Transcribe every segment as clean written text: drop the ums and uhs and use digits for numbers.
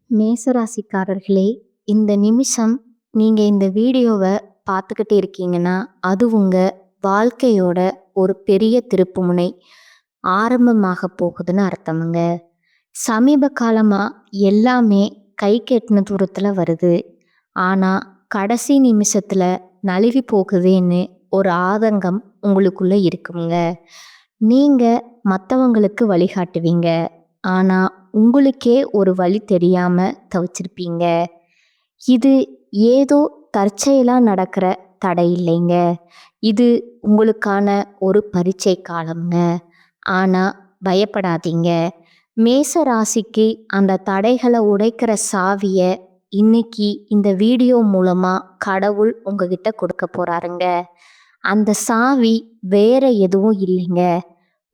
மேசராசிக்காரர்களே, இந்த நிமிஷம் நீங்க இந்த வீடியோவை பார்த்துக்கிட்டே இருக்கீங்கன்னா, அது உங்க வாழ்க்கையோட ஒரு பெரிய திருப்புமுனை ஆரம்பமாக போகுதுன்னு அர்த்தமுங்க. சமீப காலமா எல்லாமே கைக்கு எட்டுன தூரத்துல வருது. ஆனா கடைசி நிமிஷத்துல நழுவி போகுதேன்னு ஒரு ஆதங்கம் உங்களுக்குள்ள இருக்குங்க. நீங்க மற்றவங்களுக்கு வழிகாட்டுவீங்க. ஆனா உங்களுக்கே ஒரு வழி தெரியாம தவிச்சிருப்பீங்க. இது ஏதோ தற்செயலா நடக்கிற தடை இல்லைங்க. இது உங்களுக்கான ஒரு பரீட்சை காலம்ங்க. ஆனா பயப்படாதீங்க. மேச ராசிக்கு அந்த தடைகளை உடைக்கிற சாவிய இன்னைக்கு இந்த வீடியோ மூலமா கடவுள் உங்ககிட்ட கொடுக்க போறாருங்க. அந்த சாவி வேற எதுவும் இல்லைங்க,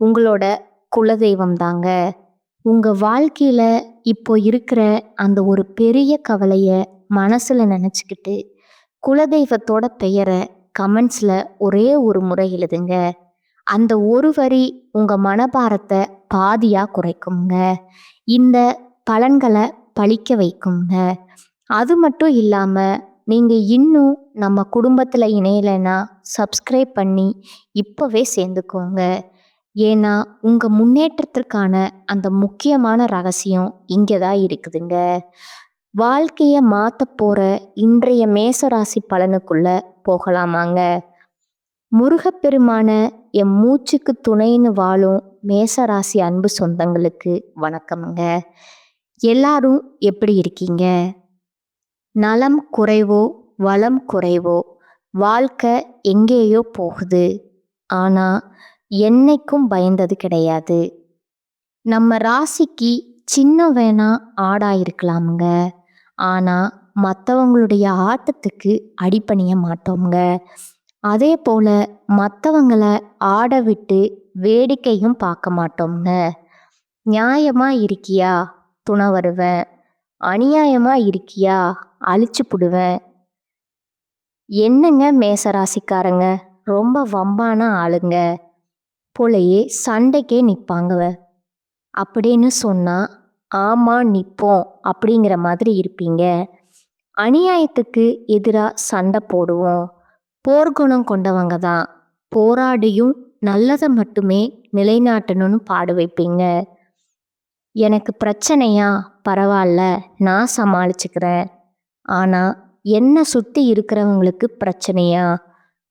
உங்களோட குலதெய்வம் தாங்க. உங்க வாழ்க்கையில இப்போ இருக்கிற அந்த ஒரு பெரிய கவலைய மனசுல நினைச்சுக்கிட்டு குலதெய்வத்தோட பெயரை கமெண்ட்ஸ்ல ஒரே ஒரு முறை எழுதுங்க. அந்த ஒரு வரி உங்க மனபாரத்தை பாதியா குறைக்குங்க. இந்த பலன்களை பழிக்க வைக்குங்க. அது மட்டும் இல்லாம நீங்க இன்னும் நம்ம குடும்பத்துல இணையலைன்னா சப்ஸ்கிரைப் பண்ணி இப்பவே சேர்ந்துக்கோங்க. ஏன்னா உங்க முன்னேற்றத்திற்கான அந்த முக்கியமான ரகசியம் இங்கதான் இருக்குதுங்க. வாழ்க்கைய மாத்த போற இன்றைய மேசராசி பலனுக்குள்ள போகலாமாங்க. முருகப்பெருமான என் மூச்சுக்கு துணைன்னு வாழும் மேசராசி அன்பு சொந்தங்களுக்கு வணக்கமுங்க. எல்லாரும் எப்படி இருக்கீங்க? நலம் குறைவோ வளம் குறைவோ வாழ்க்கை எங்கேயோ போகுது. ஆனா என்னைக்கும் பயந்தது கிடையாது. நம்ம ராசிக்கு சின்ன வேணா ஆடா இருக்கலாமுங்க. ஆனா மற்றவங்களுடைய ஆட்டத்துக்கு அடிபணிய மாட்டோங்க. அதே போல மற்றவங்களை ஆட விட்டு வேடிக்கையும் பார்க்க மாட்டோங்க. நியாயமா இருக்கியா துணை வருவேன், அநியாயமா இருக்கியா அழிச்சு புடுவேன். என்னங்க மேசராசிக்காரங்க ரொம்ப வம்பான ஆளுங்க போலயே சண்டைக்கே நிற்பாங்க அப்படின்னு சொன்னா ஆமா நிற்போம் அப்படிங்கிற மாதிரி இருப்பீங்க. அநியாயத்துக்கு எதிராக சண்டை போடுவோம். போர்க்குணம் கொண்டவங்க தான். போராடியும் நல்லதை மட்டுமே நிலைநாட்டணும்னு பாடு வைப்பீங்க. எனக்கு பிரச்சனையா, பரவாயில்ல, நான் சமாளிச்சுக்கிறேன். ஆனா என்ன சுத்தி இருக்கிறவங்களுக்கு பிரச்சனையா,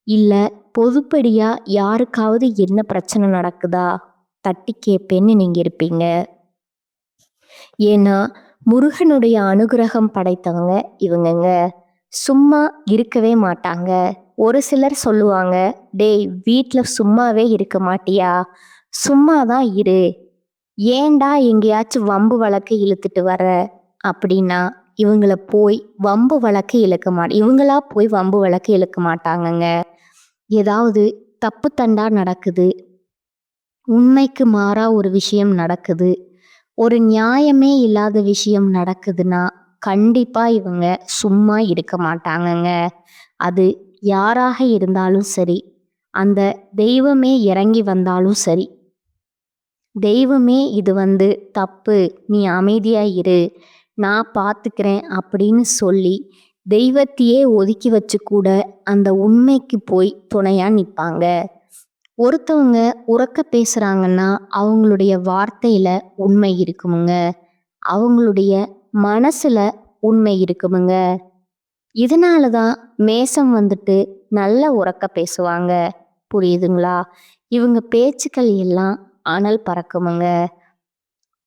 இல்ல பொதுப்படியா யாருக்காவது என்ன பிரச்சனை நடக்குதா தட்டி கேட்பேன்னு நீங்க இருப்பீங்க. ஏன்னா முருகனுடைய அனுகிரகம் படைத்தவங்க இவங்கங்க. சும்மா இருக்கவே மாட்டாங்க. ஒரு சிலர் சொல்லுவாங்க, டேய் வீட்டில் சும்மாவே இருக்க மாட்டியா, சும்மாதான் இரு, ஏண்டா எங்கேயாச்சும் வம்பு வழக்கு இழுத்துட்டு வர அப்படின்னா இவங்கள போய் வம்பு வழக்கு இவங்களா போய் வம்பு வழக்கு இழுக்க மாட்டாங்கங்க. ஏதாவது தப்பு தண்டா நடக்குது, உண்மைக்கு மாறா ஒரு விஷயம் நடக்குது, ஒரு நியாயமே இல்லாத விஷயம் நடக்குதுன்னா கண்டிப்பா இவங்க சும்மா இருக்க மாட்டாங்கங்க. அது யாராக இருந்தாலும் சரி, அந்த தெய்வமே இறங்கி வந்தாலும் சரி, தெய்வமே இது தப்பு, நீ அமைதியா இரு, நான் பார்த்துக்கிறேன் அப்படின்னு சொல்லி தெய்வத்தையே ஒதுக்கி வச்சு கூட அந்த உண்மைக்கு போய் துணையா நிற்பாங்க. ஒருத்தவங்க உறக்க பேசுறாங்கன்னா அவங்களுடைய வார்த்தையில உண்மை இருக்குமுங்க, அவங்களுடைய மனசுல உண்மை இருக்குமுங்க. இதனாலதான் மேசம் நல்ல உறக்க பேசுவாங்க. புரியுதுங்களா? இவங்க பேச்சுக்கள் எல்லாம் அனல் பறக்குமுங்க.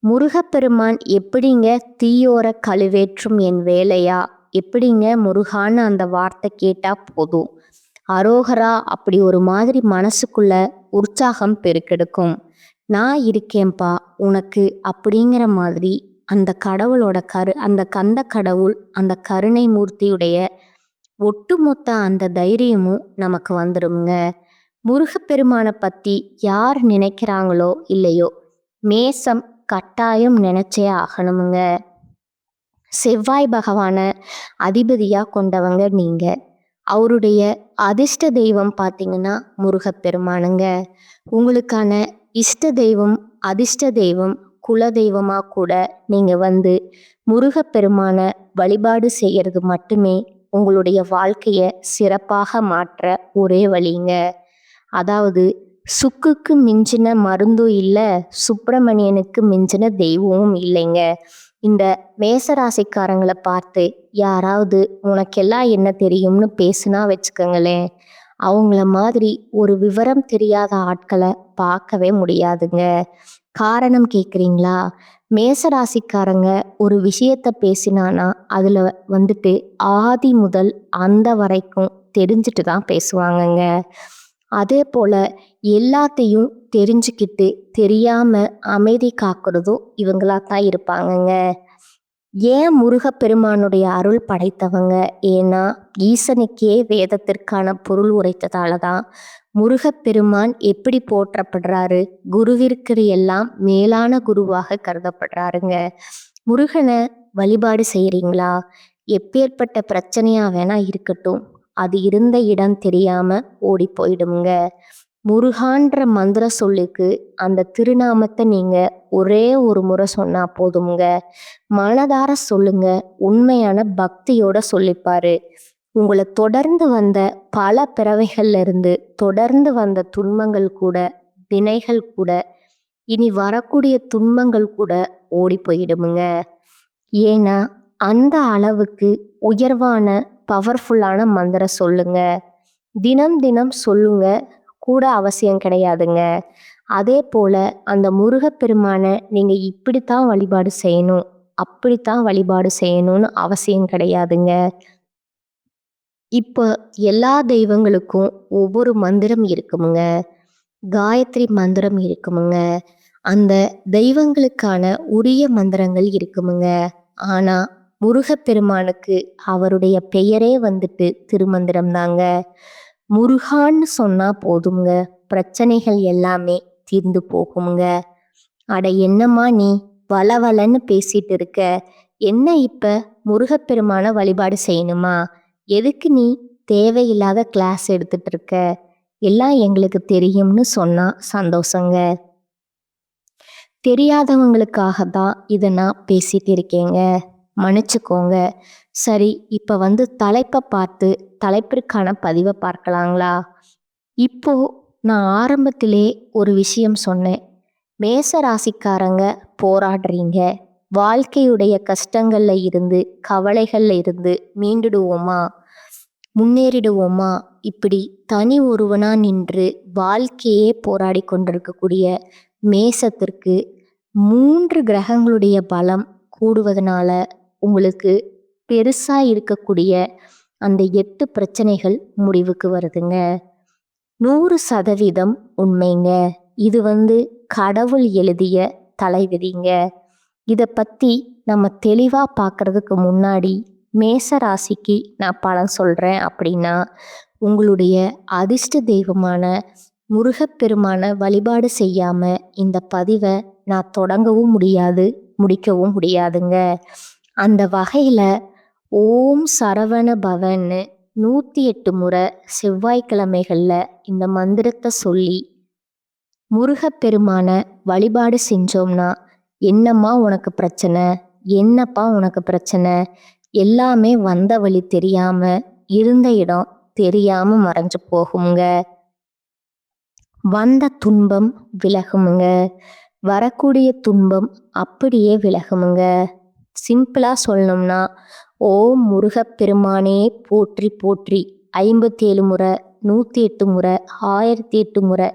முருகப்பெருமான் எப்படிங்க தீயோர கழுவேற்றும் என் வேலையா, எப்படிங்க முருகான்னு அந்த வார்த்தை கேட்டா போதும் அரோகரா அப்படி ஒரு மாதிரி மனசுக்குள்ள உற்சாகம் பெருக்கெடுக்கும். நான் இருக்கேன்பா உனக்கு அப்படிங்கிற மாதிரி அந்த கடவுளோட அந்த கந்த கடவுள், அந்த கருணை மூர்த்தியுடைய ஒட்டுமொத்த அந்த தைரியமும் நமக்கு வந்துடுங்க. முருகப்பெருமானை பத்தி யார் நினைக்கிறாங்களோ இல்லையோ, மேசம் கட்டாயம் நினைச்சே ஆகணுமுங்க. செவ்வாய் பகவான அதிபதியா கொண்டவங்க நீங்க. அவருடைய அதிர்ஷ்ட தெய்வம் பார்த்தீங்கன்னா முருகப்பெருமானுங்க. உங்களுக்கான இஷ்ட தெய்வம், அதிர்ஷ்ட தெய்வம், குலதெய்வமா கூட நீங்க வந்து முருகப்பெருமான வழிபாடு செய்யறது மட்டுமே உங்களுடைய வாழ்க்கைய சிறப்பாக மாற்ற ஒரே வழிங்க. அதாவது சுக்குக்கு மிஞ்சின மருந்தும் இல்லை, சுப்பிரமணியனுக்கு மிஞ்சின தெய்வமும் இல்லைங்க. இந்த மேசராசிக்காரங்களை பார்த்து யாராவது உனக்கெல்லாம் என்ன தெரியும்னு பேசுனா வச்சுக்கோங்களேன், அவங்கள மாதிரி ஒரு விவரம் தெரியாத ஆட்களை பார்க்கவே முடியாதுங்க. காரணம் கேட்குறீங்களா? மேசராசிக்காரங்க ஒரு விஷயத்த பேசினானா அதில் வந்துட்டு ஆதி முதல் அந்த வரைக்கும் தெரிஞ்சுட்டு தான் பேசுவாங்கங்க. அதே போல் எல்லாத்தையும் தெரிஞ்சுக்கிட்டு தெரியாமல் அமைதி காக்கிறதும் இவங்களா தான் இருப்பாங்கங்க. ஏன் முருகப்பெருமானுடைய அருள் படைத்தவங்க? ஏன்னா ஈசனுக்கே வேதத்திற்கான பொருள் உரைத்ததால தான் முருகப்பெருமான் எப்படி போற்றப்படுறாரு? குருவிற்கு எல்லாம் மேலான குருவாக கருதப்படுறாருங்க. முருகனை வழிபாடு செய்கிறீங்களா? எப்பேற்பட்ட பிரச்சனையா வேணா இருக்கட்டும், அது இருந்த இடம் தெரியாம ஓடி போயிடுங்க. முருகான்ற மந்திர சொல்லுக்கு அந்த திருநாமத்தை நீங்க ஒரே ஒரு முறை சொன்னா போதுங்க. மனதார சொல்லுங்க, உண்மையான பக்தியோட சொல்லிப்பாரு. உங்களை தொடர்ந்து வந்த பல பிறவைகள்ல இருந்து தொடர்ந்து வந்த துன்பங்கள் கூட, வினைகள் கூட, இனி வரக்கூடிய துன்பங்கள் கூட ஓடி போயிடுமுங்க. ஏன்னா அந்த அளவுக்கு உயர்வான பவர்ஃபுல்லான மந்திரம் சொல்லுங்க. தினம் தினம் சொல்லுங்க கூட அவசியம் கிடையாதுங்க. அதே போல அந்த முருகப்பெருமானை நீங்க இப்படித்தான் வழிபாடு செய்யணும், அப்படித்தான் வழிபாடு செய்யணும்னு அவசியம் கிடையாதுங்க. இப்போ எல்லா தெய்வங்களுக்கும் ஒவ்வொரு மந்திரம் இருக்குமுங்க. காயத்ரி மந்திரம் இருக்குமுங்க. அந்த தெய்வங்களுக்கான உரிய மந்திரங்கள் இருக்குமுங்க. ஆனா முருகப்பெருமானுக்கு அவருடைய பெயரே வந்துட்டு திருமந்திரம் தாங்க. முருகான்னு சொன்னா போதுங்க, பிரச்சனைகள் எல்லாமே தீர்ந்து போகுங்க. அட என்னம்மா நீ வளவலன்னு பேசிட்டு இருக்க? என்ன இப்ப முருகப்பெருமான வழிபாடு செய்யணுமா? எதுக்கு நீ தேவையில்லாத கிளாஸ் எடுத்துட்டு இருக்க? எல்லாம் எங்களுக்கு தெரியும்னு சொன்னா சந்தோஷங்க. தெரியாதவங்களுக்காக தான் இதை நான் பேசிட்டு இருக்கேங்க, மன்னிச்சுக்கோங்க. சரி, இப்போ வந்து தலைப்பை பார்த்து தலைப்பிற்கான பதிவை பார்க்கலாங்களா? இப்போ நான் ஆரம்பத்திலே ஒரு விஷயம் சொன்னேன். மேச ராசிக்காரங்க போராடுறீங்க. வாழ்க்கையுடைய கஷ்டங்கள்ல இருந்து, கவலைகள்ல இருந்து மீண்டுடுவோமா, முன்னேறிடுவோமா, இப்படி தனி ஒருவனா நின்று வாழ்க்கையே போராடி கொண்டிருக்கக்கூடிய மேசத்திற்கு 3 கிரகங்களுடைய பலம் கூடுவதனால உங்களுக்கு பெருசா இருக்கக்கூடிய அந்த 8 பிரச்சனைகள் முடிவுக்கு வருதுங்க. 100% உண்மைங்க. இது வந்து கடவுள் எழுதிய தலைவிதிங்க. இதை பற்றி நம்ம தெளிவாக பார்க்கறதுக்கு முன்னாடி மேச ராசிக்கு நான் பலன் சொல்கிறேன் அப்படின்னா, உங்களுடைய அதிர்ஷ்ட தெய்வமான முருகப்பெருமான வழிபாடு செய்யாமல் இந்த பதிவை நான் தொடங்கவும் முடியாது, முடிக்கவும் முடியாதுங்க. அந்த வகையில் ஓம் சரவண பவன்னு 108 முறை செவ்வாய்க்கிழமைகளில் இந்த மந்திரத்தை சொல்லி முருகப்பெருமான வழிபாடு செஞ்சோம்னா, என்னம்மா உனக்கு பிரச்சனை, என்னப்பா உனக்கு பிரச்சனை, எல்லாமே வந்த வழி தெரியாம இருந்த இடம் தெரியாம மறைஞ்சு போகுங்க. வந்த துன்பம் விலகுமுங்க. வரக்கூடிய துன்பம் அப்படியே விலகுமுங்க. சிம்பிளா சொல்லணும்னா, ஓம் முருகப்பெருமானே போற்றி போற்றி 57 முறை, 108 முறை, 1008 முறை,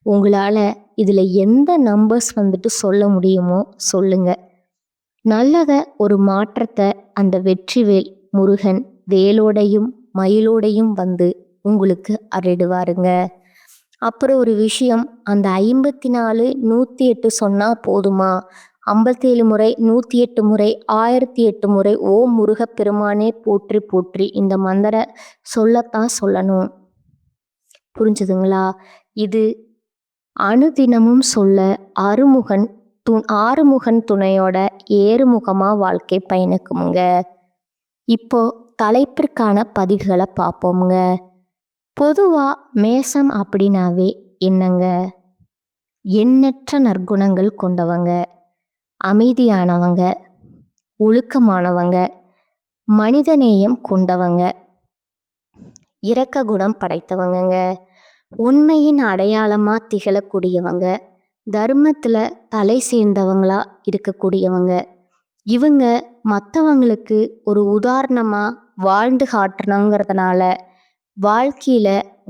உங்களால் இதில் எந்த நம்பர்ஸ் வந்துட்டு சொல்ல முடியுமோ சொல்லுங்க. நல்லத ஒரு மாற்றத்தை அந்த வெற்றிவேல் முருகன் வேலோடையும் மயிலோடையும் வந்து உங்களுக்கு அருளிடுவாருங்க. அப்புறம் ஒரு விஷயம், அந்த 54 108 சொன்னா போதுமா? 57 முறை, 108 முறை, 1008 முறை ஓம் முருகப்பெருமானே போற்றி போற்றி இந்த மந்திர சொல்லத்தான் சொல்லணும். புரிஞ்சுதுங்களா? இது அனுதினமும் சொல்ல ஆறுமுகன் துணையோட ஏறுமுகமா வாழ்க்கை பயணிக்குமுங்க. இப்போ தலைப்பிற்கான பதிவுகளை பார்ப்போமுங்க. பொதுவா மேசம் அப்படின்னாவே என்னங்க? எண்ணற்ற நற்குணங்கள் கொண்டவங்க. அமைதியானவங்க, ஒழுக்கமானவங்க, மனிதநேயம் கொண்டவங்க, இரக்க குணம் படைத்தவங்கங்க, உண்மையின் அடையாளமா திகழக்கூடியவங்க, தர்மத்துல தலை சேர்ந்தவங்களா இருக்கக்கூடியவங்க. இவங்க மற்றவங்களுக்கு ஒரு உதாரணமா வாழ்ந்து காட்டணுங்கிறதுனால வாழ்க்கையில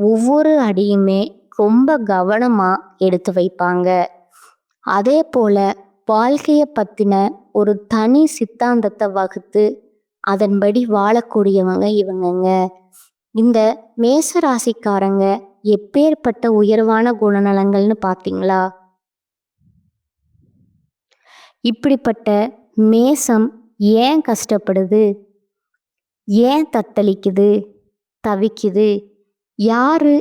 ஒவ்வொரு அடியுமே ரொம்ப கவனமா எடுத்து வைப்பாங்க. அதே போல வாழ்க்கைய பத்தின ஒரு தனி சித்தாந்தத்தை வகுத்து அதன்படி வாழக்கூடியவங்க இவங்கங்க. இந்த மேச ராசிக்காரங்க எப்பேற்பட்ட உயர்வான குணநலங்கள்னு பார்த்தீங்களா? இப்படிப்பட்ட மேசம் ஏன் கஷ்டப்படுது, ஏன் தத்தளிக்குது, தவிக்குது, யாரு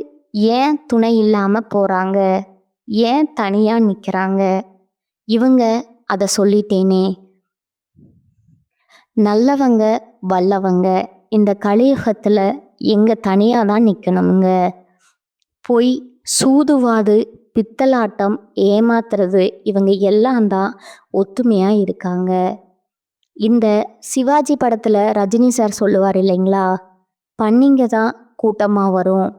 ஏன் துணை இல்லாம போறாங்க, ஏன் தனியா நிக்கிறாங்க, இவங்க அதை சொல்லிட்டேனே. நல்லவங்க வல்லவங்க இந்த கலியுகத்துல எங்க தனியா தான் நிக்கணுங்க. பொய், சூதுவாது, பித்தலாட்டம், ஏமாத்துறது இவங்க எல்லாம் தான் ஒத்துமையா இருக்காங்க. இந்த சிவாஜி படத்துல ரஜினி சார் சொல்லுவார் இல்லைங்களா, பன்னிங்க தான் கூட்டமா வரும்,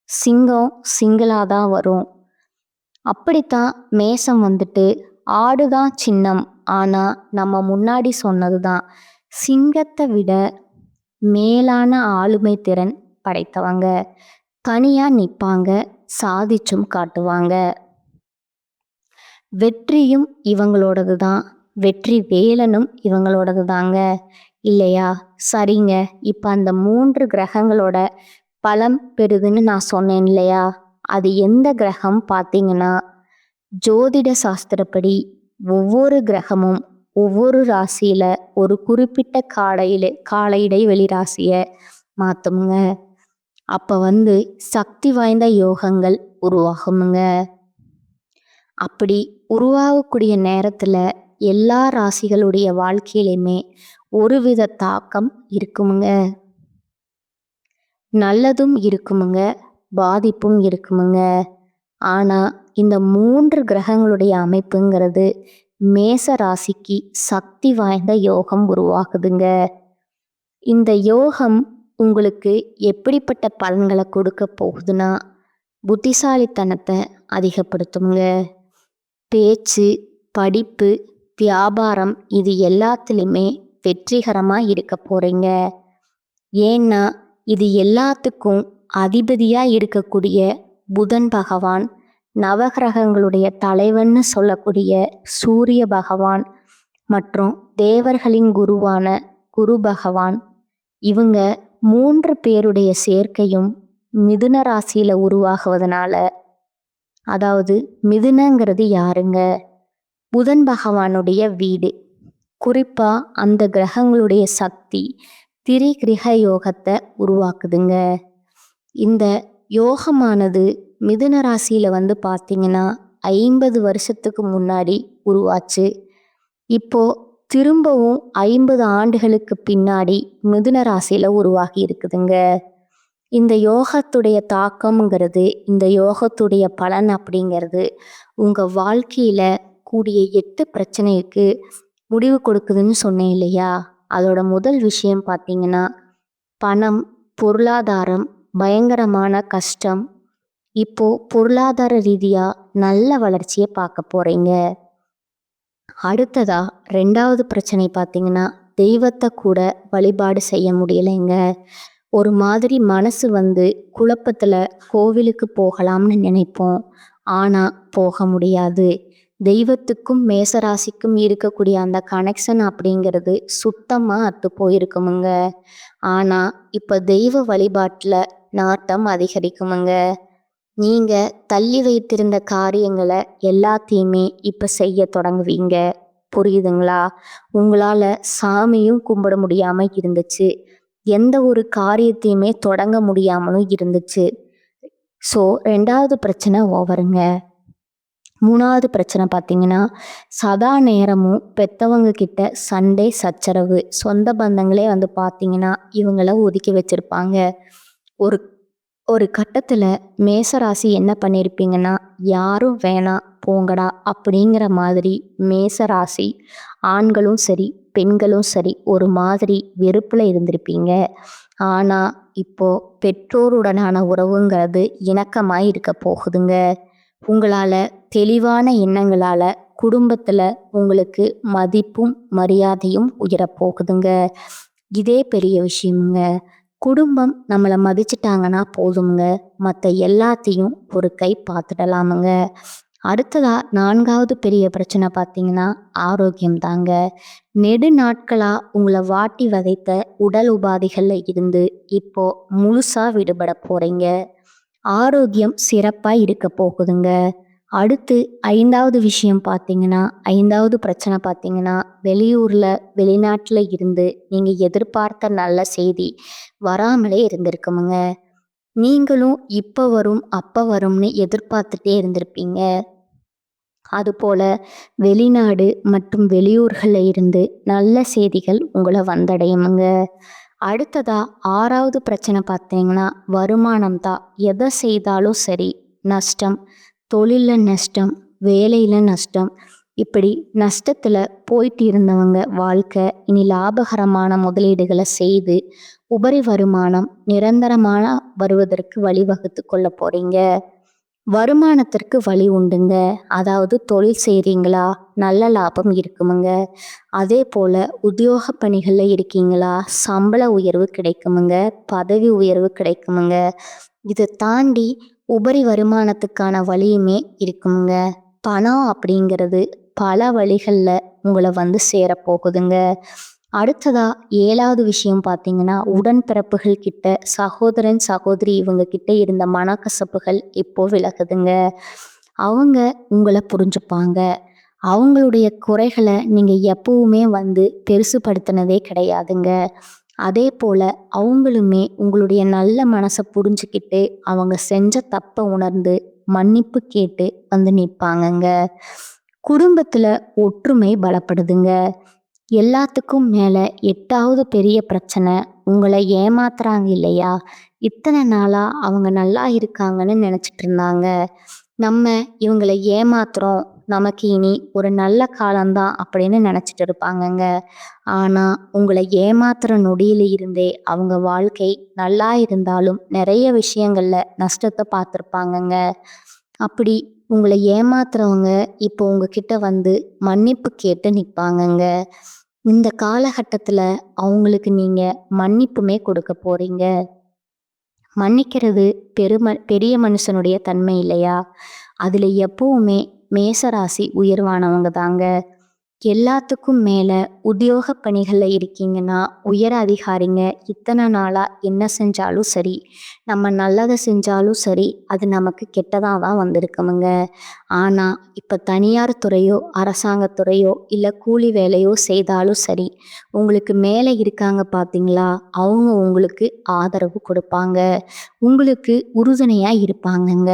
சிங்கம் சிங்கிளா தான் வரும். அப்படித்தான் மேசம் வந்துட்டு ஆடுதான் சின்னம், ஆனா நம்ம முன்னாடி சொன்னதுதான் சிங்கத்தை விட மேலான ஆளுமை திறன் படைத்தவங்க. தனியா நிற்பாங்க, சாதிச்சும் காட்டுவாங்க. வெற்றியும் இவங்களோடது தான், வெற்றி வேலனும் இவங்களோடது தாங்க, இல்லையா? சரிங்க, இப்போ அந்த 3 கிரகங்களோட பலம் பெறுதுன்னு நான் சொன்னேன் இல்லையா? அது எந்த கிரகம் பார்த்தீங்கன்னா, ஜோதிட சாஸ்திரப்படி ஒவ்வொரு கிரகமும் ஒவ்வொரு ராசியில ஒரு குறிப்பிட்ட கால இடைவெளி ராசியை மாற்றுமுங்க. அப்போ சக்தி வாய்ந்த யோகங்கள் உருவாகுமுங்க. அப்படி உருவாகக்கூடிய நேரத்தில் எல்லா ராசிகளுடைய வாழ்க்கையிலையுமே ஒருவித தாக்கம் இருக்குமுங்க. நல்லதும் இருக்குமுங்க, பாதிப்பும் இருக்குமுங்க. ஆனால் இந்த 3 கிரகங்களுடைய அமைப்புங்கிறது மேச ராசிக்கு சக்தி வாய்ந்த யோகம் உருவாகுதுங்க. இந்த யோகம் உங்களுக்கு எப்படிப்பட்ட பலன்களை கொடுக்க போகுதுன்னா, புத்திசாலித்தனத்தை அதிகப்படுத்துங்க. பேச்சு, படிப்பு, வியாபாரம் இது எல்லாத்துலேயுமே வெற்றிகரமாக இருக்க போகிறீங்க. ஏன்னா இது எல்லாத்துக்கும் அதிபதியாக இருக்கக்கூடிய புதன் பகவான், நவகிரகங்களுடைய தலைவன்னு சொல்லக்கூடிய சூரிய பகவான் மற்றும் தேவர்களின் குருவான குரு பகவான், இவங்க 3 பேருடைய சேர்க்கையும் மிதுன ராசியில் உருவாகுவதனால, அதாவது மிதுனங்கிறது யாருங்க? புதன் பகவானுடைய வீடு. குறிப்பாக அந்த கிரகங்களுடைய சக்தி திரிகிரக யோகத்தை உருவாக்குதுங்க. இந்த யோகமானது மிதுன ராசியில் பார்த்தீங்கன்னா 50 வருஷத்துக்கு முன்னாடி உருவாச்சு. இப்போ திரும்பவும் 50 ஆண்டுகளுக்கு பின்னாடி மிதுன ராசியில் உருவாகி இருக்குதுங்க. இந்த யோகத்துடைய தாக்கம்ங்கிறது, இந்த யோகத்துடைய பலன் அப்படிங்கிறது உங்கள் வாழ்க்கையில் கூடிய 8 பிரச்சனைக்கு முடிவு கொடுக்குதுன்னு சொன்னேன் இல்லையா? அதோட முதல் விஷயம் பார்த்தீங்கன்னா, பணம், பொருளாதாரம், பயங்கரமான கஷ்டம். இப்போ பொருளாதார ரீதியாக நல்ல வளர்ச்சியை பார்க்க போகிறீங்க. அடுத்ததா 2வது பிரச்சனை பார்த்தீங்கன்னா, தெய்வத்தை கூட வழிபாடு செய்ய முடியலைங்க. ஒரு மாதிரி மனசு குழப்பத்தில் கோவிலுக்கு போகலாம்னு நினைப்போம், ஆனால் போக முடியாது. தெய்வத்துக்கும் மேசராசிக்கும் இருக்கக்கூடிய அந்த கனெக்ஷன் அப்படிங்கிறது சுத்தமாக அத்து போயிருக்குமுங்க. ஆனால் இப்போ தெய்வ வழிபாட்டில் நாட்டம் அதிகரிக்குமுங்க. நீங்கள் தள்ளி வைத்திருந்த காரியங்களை எல்லாத்தையுமே இப்போ செய்ய தொடங்குவீங்க. புரியுதுங்களா? உங்களால் சாமியும் கும்பிட முடியாமல் இருந்துச்சு, எந்த ஒரு காரியத்தையுமே தொடங்க முடியாமலும் இருந்துச்சு. ஸோ 2வது பிரச்சனை ஓவருங்க. 3வது பிரச்சனை பார்த்தீங்கன்னா, சதா நேரமும் பெற்றவங்க கிட்ட சண்டை சச்சரவு. சொந்த பந்தங்களே பார்த்தீங்கன்னா இவங்கள ஒதுக்கி வச்சிருப்பாங்க. ஒரு ஒரு கட்டத்துல மேசராசி என்ன பண்ணியிருப்பீங்கன்னா, யாரும் வேணாம் போங்கடா அப்படிங்கிற மாதிரி மேசராசி ஆண்களும் சரி, பெண்களும் சரி ஒரு மாதிரி வெறுப்புல இருந்திருப்பீங்க. ஆனா, இப்போ பெற்றோருடனான உறவுங்கிறது இணக்கமாய் இருக்க போகுதுங்க. உங்களால தெளிவான எண்ணங்களால குடும்பத்துல உங்களுக்கு மதிப்பும், மரியாதையும் உயரப் போகுதுங்க. இதே பெரிய விஷயம்ங்க. குடும்பம் நம்மள மதிச்சுட்டாங்கன்னா போதுங்க. மத்த எல்லாத்தையும் ஒரு கை பார்த்துடலாமுங்க. அடுத்ததா 4வது பெரிய பிரச்சனை பார்த்தீங்கன்னா, ஆரோக்கியம் தாங்க. நெடுநாட்களா உங்கள வாட்டி வதைத்த உடல் உபாதைகள்ல இருந்து இப்போ முழுசா விடுபட போறீங்க. ஆரோக்கியம் சிறப்பா இருக்க போகுதுங்க. அடுத்து 5வது விஷயம் பார்த்தீங்கன்னா, 5வது பிரச்சனை பார்த்தீங்கன்னா, வெளியூர்ல, வெளிநாட்டுல இருந்து நீங்க எதிர்பார்த்த நல்ல செய்தி வராமலே இருந்திருக்குமுங்க. நீங்களும் இப்ப வரும், அப்ப வரும்னு எதிர்பார்த்துட்டே இருந்திருப்பீங்க. அதுபோல வெளிநாடு மற்றும் வெளியூர்கள்ல இருந்து நல்ல செய்திகள் உங்கள வந்தடையுமுங்க. அடுத்ததா 6வது பிரச்சனை பார்த்தீங்கன்னா, வருமானம் தான். எதை செய்தாலும் சரி, நஷ்டம். தொழில்ல நஷ்டம், வேலையில நஷ்டம். இப்படி நஷ்டத்துல போயிட்டு இருந்தவங்க வாழ்க்கை இனி லாபகரமான முதலீடுகளை செய்து உபரி வருமானம் நிரந்தரமான வருவதற்கு வழிவகுத்து கொள்ள போறீங்க. வருமானத்திற்கு வழி உண்டுங்க. அதாவது தொழில் செய்றீங்களா, நல்ல லாபம் இருக்குமுங்க. அதே போல உத்தியோக பணிகள்ல இருக்கீங்களா, சம்பள உயர்வு கிடைக்குமுங்க, பதவி உயர்வு கிடைக்குமுங்க. இதை தாண்டி உபரி வருமானத்துக்கான வழியுமே இருக்குமுங்க. பணம் அப்படிங்கிறது பல வழிகள்ல உங்களை வந்து சேரப்போகுதுங்க. அடுத்ததா 7வது விஷயம் பார்த்தீங்கன்னா, உடன்பிறப்புகள் கிட்ட, சகோதரன் சகோதரி இவங்க கிட்ட இருந்த மனக்கசப்புகள் இப்போ விலகுதுங்க. அவங்க உங்களை புரிஞ்சுப்பாங்க. அவங்களுடைய குறைகளை நீங்க எப்பவுமே வந்து பெருசுபடுத்தினதே கிடையாதுங்க. அதே போல அவங்களுமே உங்களுடைய நல்ல மனசை புரிஞ்சுக்கிட்டு அவங்க செஞ்ச தப்பை உணர்ந்து மன்னிப்பு கேட்டு வந்து நிற்பாங்கங்க. குடும்பத்துல ஒற்றுமை பலப்படுதுங்க. எல்லாத்துக்கும் மேல 8வது பெரிய பிரச்சனை, உங்களை ஏமாத்துறாங்க இல்லையா? இத்தனை நாளா அவங்க நல்லா இருக்காங்கன்னு நினைச்சிட்டு இருந்தாங்க. நம்ம இவங்களை ஏமாத்துறோம், நமக்கு இனி ஒரு நல்ல காலம்தான் அப்படின்னு நினைச்சிட்டு இருப்பாங்கங்க. ஆனா உங்களை ஏமாத்துற நொடியில இருந்தே அவங்க வாழ்க்கை நல்லா இருந்தாலும் நிறைய விஷயங்கள்ல நஷ்டத்தை பார்த்துருப்பாங்கங்க. அப்படி உங்களை ஏமாத்துறவங்க இப்போ உங்ககிட்ட வந்து மன்னிப்பு கேட்டு நிற்பாங்கங்க. இந்த காலகட்டத்துல அவங்களுக்கு நீங்க மன்னிப்புமே கொடுக்க போறீங்க. மன்னிக்கிறது பெரிய மனுஷனுடைய தன்மை இல்லையா? அதுல எப்பவுமே மேசராசி உயர்வானவங்க தாங்க. எல்லாத்துக்கும் மேல உத்தியோக பணிகள்ல இருக்கீங்கன்னா, உயர் அதிகாரிங்க இத்தனை நாளா என்ன செஞ்சாலும் சரி, நம்ம நல்லதை செஞ்சாலும் சரி, அது நமக்கு கெட்டதா தான் வந்திருக்குமுங்க. ஆனா இப்ப தனியார் துறையோ, அரசாங்கத்துறையோ, இல்ல கூலி வேலையோ செய்தாலும் சரி, உங்களுக்கு மேலே இருக்காங்க பார்த்தீங்களா, அவங்க உங்களுக்கு ஆதரவு கொடுப்பாங்க. உங்களுக்கு உறுதுணையா இருப்பாங்கங்க.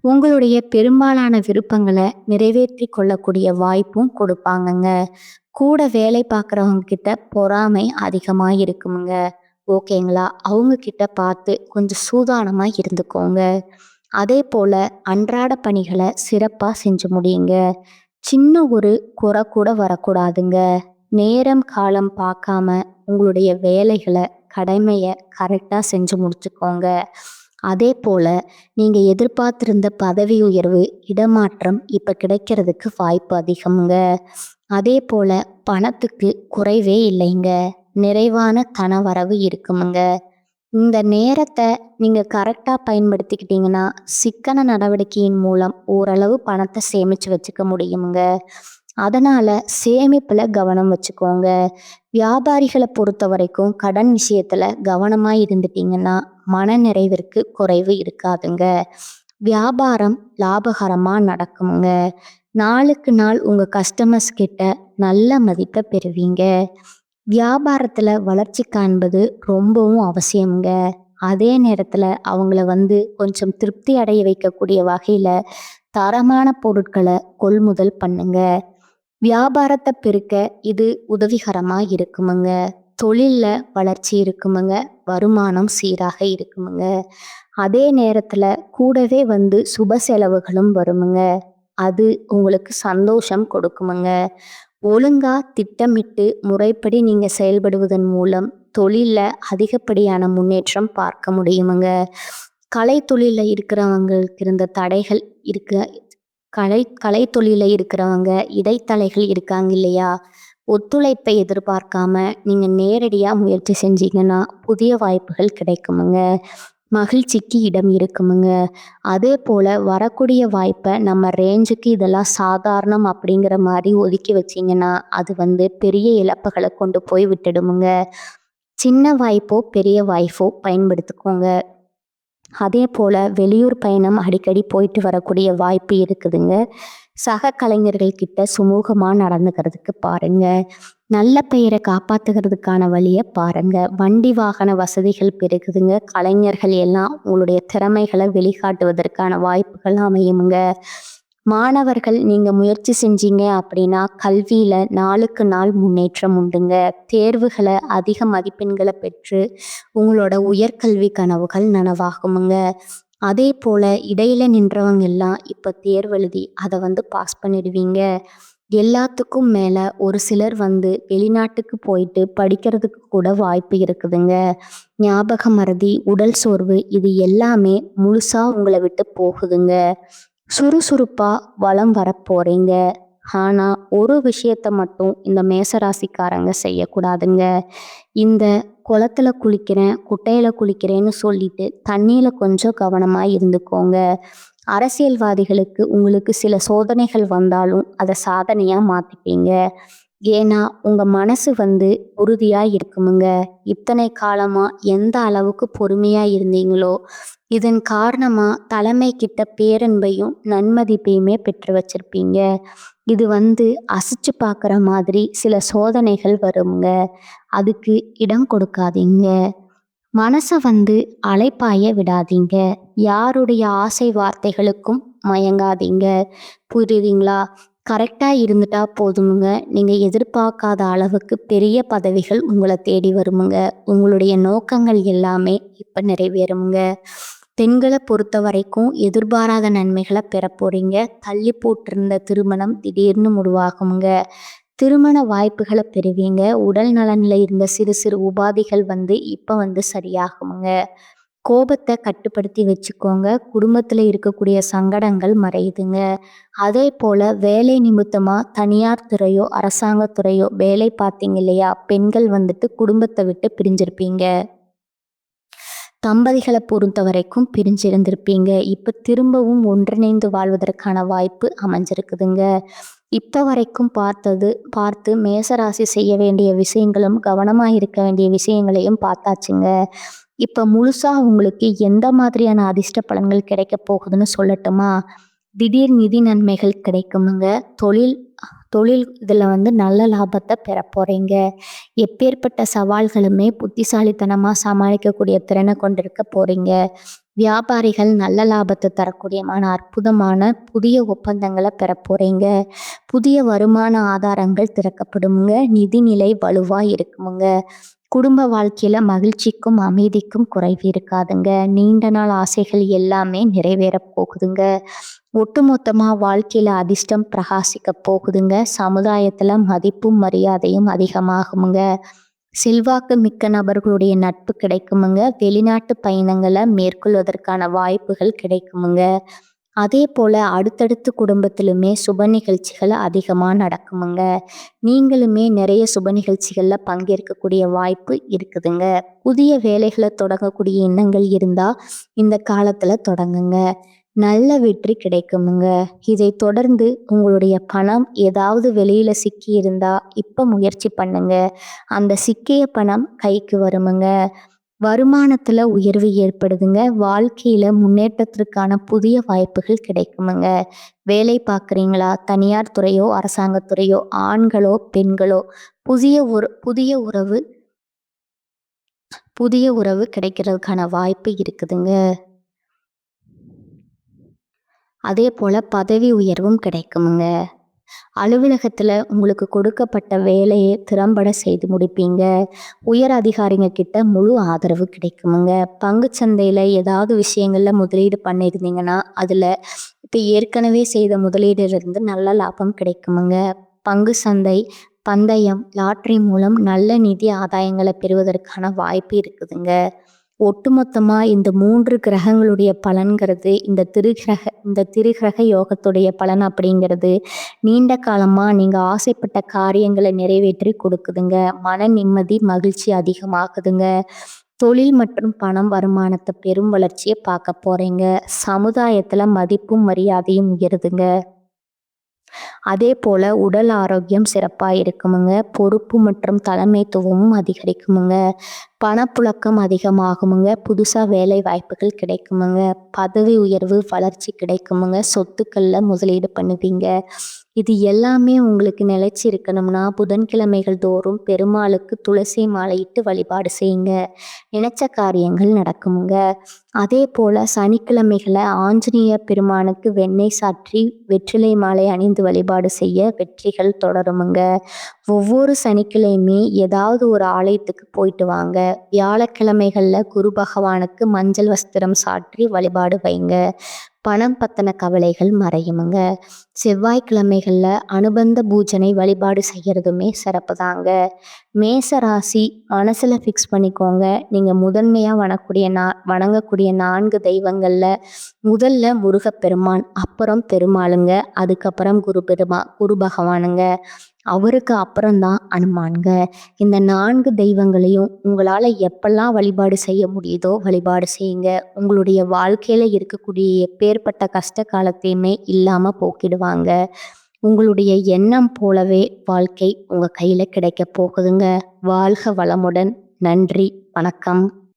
உங்களுடைய பெரும்பாலான விருப்பங்களை நிறைவேற்றி கொள்ளக்கூடிய வாய்ப்பும் கொடுப்பாங்கங்க. கூட வேலை பார்க்குறவங்க கிட்ட பொறாமை அதிகமாக இருக்குமுங்க. ஓகேங்களா? அவங்க கிட்ட பார்த்து கொஞ்சம் சூதானமா இருந்துக்கோங்க. அதே போல அன்றாட பணிகளை சிறப்பா செஞ்சு முடியுங்க. சின்ன ஒரு குறை கூட வரக்கூடாதுங்க. நேரம் காலம் பார்க்காம உங்களுடைய வேலைகளை, கடமையை கரெக்டாக செஞ்சு முடிச்சுக்கோங்க. அதே போல நீங்க எதிர்பார்த்திருந்த பதவி உயர்வு, இடமாற்றம் இப்ப கிடைக்கிறதுக்கு வாய்ப்பு அதிகம்ங்க. அதே போல பணத்துக்கு குறைவே இல்லைங்க. நிறைவான தனவரவு இருக்குமுங்க. இந்த நேரத்தை நீங்க கரெக்டா பயன்படுத்திக்கிட்டீங்கன்னா, சிக்கன நடவடிக்கையின் மூலம் ஓரளவு பணத்தை சேமிச்சு வச்சுக்க முடியுமுங்க. அதனால சேமிப்புல கவனம் வச்சுக்கோங்க. வியாபாரிகளை பொறுத்த வரைக்கும் கடன் விஷயத்துல கவனமா இருந்துட்டீங்கன்னா மன நிறைவிற்கு குறைவு இருக்காதுங்க. வியாபாரம் லாபகரமா நடக்குங்க. நாளுக்கு நாள் உங்க கஸ்டமர்ஸ் கிட்ட நல்ல மதிப்பை பெறுவீங்க. வியாபாரத்துல வளர்ச்சி காண்பது ரொம்பவும் அவசியம்ங்க. அதே நேரத்துல அவங்கள வந்து கொஞ்சம் திருப்தி அடைய வைக்கக்கூடிய வகையில தரமான பொருட்களை கொள்முதல் பண்ணுங்க. வியாபாரத்தை பெருக்க இது உதவிகரமா இருக்குமுங்க. தொழில்ல வளர்ச்சி இருக்குமுங்க. வருமானம் சீராக இருக்குமுங்க. அதே நேரத்துல கூடவே சுப செலவுகளும் வருமுங்க. அது உங்களுக்கு சந்தோஷம் கொடுக்குமுங்க. ஒழுங்கா திட்டமிட்டு முறைப்படி நீங்க செயல்படுவதன் மூலம் தொழில்ல அதிகப்படியான முன்னேற்றம் பார்க்க முடியுமுங்க. கலைத்தொழில்ல இருக்கிறவங்களுக்கு இருந்த தடைகள் இருக்கு. கலைத்தொழில்ல இருக்கிறவங்க இடைத்தலைகள் இருக்காங்க இல்லையா? ஒத்துழைப்பை எதிர்பார்க்காம நீங்க நேரடியா முயற்சி செஞ்சீங்கன்னா புதிய வாய்ப்புகள் கிடைக்குமுங்க. மகிழ்ச்சிக்கு இடம் இருக்குமுங்க. அதே போல வரக்கூடிய வாய்ப்பை நம்ம ரேஞ்சுக்கு இதெல்லாம் சாதாரணம் அப்படிங்கிற மாதிரி ஒதுக்கி வச்சிங்கன்னா அது பெரிய இழப்புகளை கொண்டு போய் விட்டுடுமுங்க. சின்ன வாய்ப்போ பெரிய வாய்ப்போ பயன்படுத்திக்கோங்க. அதே போல வெளியூர் பயணம் அடிக்கடி போயிட்டு வரக்கூடிய வாய்ப்பு இருக்குதுங்க. சக கலைஞர்கள் கிட்ட சுமூகமா நடந்துக்கிறதுக்கு பாருங்க. நல்ல பெயரை காப்பாத்துக்கிறதுக்கான வழியை பாருங்க. வண்டி வாகன வசதிகள் பெருகுதுங்க. கலைஞர்கள் எல்லாம் உங்களுடைய திறமைகளை வெளிக்காட்டுவதற்கான வாய்ப்புகள் அமையுங்க. மாணவர்கள் நீங்க முயற்சி செஞ்சீங்க அப்படின்னா கல்வியில நாளுக்கு நாள் முன்னேற்றம் உண்டுங்க. தேர்வுகளை அதிக மதிப்பெண்களை பெற்று உங்களோட உயர்கல்வி கனவுகள் நனவாகுமுங்க. அதே போல இடையில நின்றவங்க எல்லாம் இப்ப தேர்வு எழுதி அதை பாஸ் பண்ணிடுவீங்க. எல்லாத்துக்கும் மேல ஒரு சிலர் வெளிநாட்டுக்கு போயிட்டு படிக்கிறதுக்கு கூட வாய்ப்பு இருக்குதுங்க. ஞாபக மறதி, உடல் சோர்வு இது எல்லாமே முழுசா உங்களை விட்டு போகுதுங்க. சுறுசுறுப்பா வலம் வரப்போறீங்க. ஆனா ஒரு விஷயத்த மட்டும் இந்த மேசராசிக்காரங்க செய்யக்கூடாதுங்க. இந்த குளத்துல குளிக்கிறேன், குட்டையில குளிக்கிறேன்னு சொல்லிட்டு தண்ணியில கொஞ்சம் கவனமா இருந்துக்கோங்க. அரசியல்வாதிகளுக்கு உங்களுக்கு சில சோதனைகள் வந்தாலும் அதை சாதனையா மாத்திப்பீங்க. ஏன்னா உங்க மனசு உறுதியா இருக்குமுங்க. இத்தனை காலமா எந்த அளவுக்கு பொறுமையா இருந்தீங்களோ இதன் காரணமா தலைமை கிட்ட பேரன்பையும் நன்மதிப்பையுமே பெற்று வச்சிருப்பீங்க. இது அசைச்சு பார்க்குற மாதிரி சில சோதனைகள் வருங்க. அதுக்கு இடம் கொடுக்காதீங்க. மனசை அலைப்பாய விடாதீங்க. யாருடைய ஆசை வார்த்தைகளுக்கும் மயங்காதீங்க. புரியுதுங்களா? கரெக்டாக இருந்துட்டா போதுமுங்க. நீங்கள் எதிர்பார்க்காத அளவுக்கு பெரிய பதவிகள் உங்களை தேடி வருமுங்க. உங்களுடைய நோக்கங்கள் எல்லாமே இப்போ நிறைவேறுமுங்க. பெண்களை பொறுத்த வரைக்கும் எதிர்பாராத நன்மைகளை பெற போறீங்க. தள்ளி போட்டிருந்த திருமணம் திடீர்னு முடிவாகுங்க. திருமண வாய்ப்புகளை பெறுவீங்க. உடல் நலனில் இருந்த சிறு சிறு உபாதைகள் இப்போ சரியாகுமுங்க. கோபத்தை கட்டுப்படுத்தி வச்சுக்கோங்க. குடும்பத்தில் இருக்கக்கூடிய சங்கடங்கள் மறையுதுங்க. அதே போல் வேலை நிமித்தமாக தனியார் துறையோ அரசாங்கத்துறையோ வேலை பார்த்தீங்க இல்லையா? பெண்கள் குடும்பத்தை விட்டு பிரிஞ்சிருப்பீங்க. தம்பதிகளை பொறுத்த வரைக்கும் பிரிஞ்சிருந்திருப்பீங்க. இப்போ திரும்பவும் ஒன்றிணைந்து வாழ்வதற்கான வாய்ப்பு அமைஞ்சிருக்குதுங்க. இப்போ வரைக்கும் பார்த்து மேசராசி செய்ய வேண்டிய விஷயங்களும் கவனமாக இருக்க வேண்டிய விஷயங்களையும் பார்த்தாச்சுங்க. இப்போ முழுசா உங்களுக்கு எந்த மாதிரியான அதிர்ஷ்ட பலன்கள் கிடைக்க போகுதுன்னு சொல்லட்டுமா? திடீர் நிதி நன்மைகள் கிடைக்குமுங்க. தொழில் இதில் நல்ல லாபத்தை பெற போகிறீங்க. எப்பேற்பட்ட சவால்களுமே புத்திசாலித்தனமாக சமாளிக்கக்கூடிய திறனை கொண்டிருக்க போகிறீங்க. வியாபாரிகள் நல்ல லாபத்தை தரக்கூடியமான அற்புதமான புதிய ஒப்பந்தங்களை பெற போகிறீங்க. புதிய வருமான ஆதாரங்கள் திறக்கப்படுமுங்க. நிதிநிலை வலுவாக இருக்குமுங்க. குடும்ப வாழ்க்கையில் மகிழ்ச்சிக்கும் அமைதிக்கும் குறைவு இருக்காதுங்க. நீண்ட நாள் ஆசைகள் எல்லாமே நிறைவேற போகுதுங்க. ஒட்டுமொத்தமாக வாழ்க்கையில் அதிர்ஷ்டம் பிரகாசிக்க போகுதுங்க. சமுதாயத்தில் மதிப்பும் மரியாதையும் அதிகமாகுமுங்க. செல்வாக்கு மிக்க நபர்களுடைய நட்பு கிடைக்குமுங்க. வெளிநாட்டு பயணங்களை மேற்கொள்வதற்கான வாய்ப்புகள் கிடைக்குமுங்க. அதே போல் அடுத்தடுத்து குடும்பத்திலுமே சுப நிகழ்ச்சிகள் அதிகமாக நடக்குமுங்க. நீங்களுமே நிறைய சுப நிகழ்ச்சிகளில் பங்கேற்கக்கூடிய வாய்ப்பு இருக்குதுங்க. புதிய வேலைகளை தொடங்கக்கூடிய எண்ணங்கள் இருந்தால் இந்த காலத்தில் தொடங்குங்க. நல்ல வெற்றி கிடைக்குமுங்க. இதை தொடர்ந்து உங்களுடைய பணம் ஏதாவது வெளியில சிக்கி இருந்தா இப்ப முயற்சி பண்ணுங்க. அந்த சிக்கிய பணம் கைக்கு வருமுங்க. வருமானத்துல உயர்வு ஏற்படுதுங்க. வாழ்க்கையில முன்னேற்றத்திற்கான புதிய வாய்ப்புகள் கிடைக்குமுங்க. வேலை பார்க்குறீங்களா? தனியார் துறையோ அரசாங்கத்துறையோ ஆண்களோ பெண்களோ புதிய உறவு கிடைக்கிறதுக்கான வாய்ப்பு இருக்குதுங்க. அதே போல் பதவி உயர்வும் கிடைக்குமுங்க. அலுவலகத்துல உங்களுக்கு கொடுக்கப்பட்ட வேலையை திறம்பட செய்து முடிப்பீங்க. உயர் அதிகாரிங்க கிட்ட முழு ஆதரவு கிடைக்குமுங்க. பங்குச் சந்தையில ஏதாவது விஷயங்கள்ல முதலீடு பண்ணியிருந்தீங்கன்னா, அதுல இப்ப ஏற்கனவே செய்த முதலீடுல நல்ல லாபம் கிடைக்குமுங்க. பங்கு சந்தை, பந்தயம், லாட்டரி மூலம் நல்ல நிதி ஆதாயங்கள பெறுவதற்கான வாய்ப்பு இருக்குதுங்க. ஒட்டுமொத்தமா இந்த 3 கிரகங்களுடைய பலன்கிறது இந்த திரிகிரக யோகத்துடைய பலன் அப்படிங்கிறது நீண்ட காலமா நீங்க ஆசைப்பட்ட காரியங்களை நிறைவேற்றி கொடுக்குதுங்க. மன நிம்மதி, மகிழ்ச்சி அதிகமாகுதுங்க. தொழில் மற்றும் பணம் வருமானத்தை பெரும் வளர்ச்சியை பார்க்க போறீங்க. சமுதாயத்துல மதிப்பும் மரியாதையும் உயருதுங்க. அதே போல உடல் ஆரோக்கியம் சிறப்பா இருக்குமுங்க. பொறுப்பு மற்றும் தலைமைத்துவமும் அதிகரிக்குமுங்க. பணப்புழக்கம் அதிகமாகுமுங்க. புதுசா வேலை வாய்ப்புகள் கிடைக்குமுங்க. பதவி உயர்வு, வளர்ச்சி கிடைக்குமுங்க. சொத்துக்கள்ல முதலீடு பண்ணுவீங்க. இது எல்லாமே உங்களுக்கு நிலைச்சு இருக்கணும்னா புதன்கிழமைகள் தோறும் பெருமாளுக்கு துளசி மாலையிட்டு வழிபாடு செய்யுங்க. நினைச்ச காரியங்கள் நடக்குமுங்க. அதே போல சனிக்கிழமைகளை ஆஞ்சநேயர் பெருமானுக்கு வெண்ணெய் சாற்றி வெற்றிலை மாலை அணிந்து வழிபாடு செய்ய வெற்றிகள் தொடருமுங்க. ஒவ்வொரு சனிக்கிழமையுமே ஏதாவது ஒரு ஆலயத்துக்கு போயிட்டு வாங்க. வியாழக்கிழமைகள்ல குரு பகவானுக்கு மஞ்சள் வஸ்திரம் சாற்றி வழிபாடு வைங்க. பணம் பத்தின கவலைகள் மறையுமுங்க. செவ்வாய்க்கிழமைகள்ல அனுபந்த பூஜனை வழிபாடு செய்யறதுமே சிறப்பு தாங்க. மேச ராசி மனசுல ஃபிக்ஸ் பண்ணிக்கோங்க. நீங்க முதன்மையா வணங்கக்கூடிய 4 தெய்வங்கள்ல முதல்ல முருகப்பெருமான், அப்புறம் பெருமாளுங்க, அதுக்கப்புறம் குரு பகவானுங்க, அவருக்கு அப்புறம்தான் அனுமானுங்க. இந்த 4 தெய்வங்களையும் உங்களால எப்பெல்லாம் வழிபாடு செய்ய முடியுதோ வழிபாடு செய்யுங்க. உங்களுடைய வாழ்க்கையில இருக்கக்கூடிய எப்பேற்பட்ட கஷ்ட காலத்தையுமே இல்லாம போக்கிடுவாங்க. உங்களுடைய எண்ணம் போலவே வாழ்க்கை உங்க கையில கிடைக்க போகுதுங்க. வாழ்க வளமுடன். நன்றி. வணக்கம்.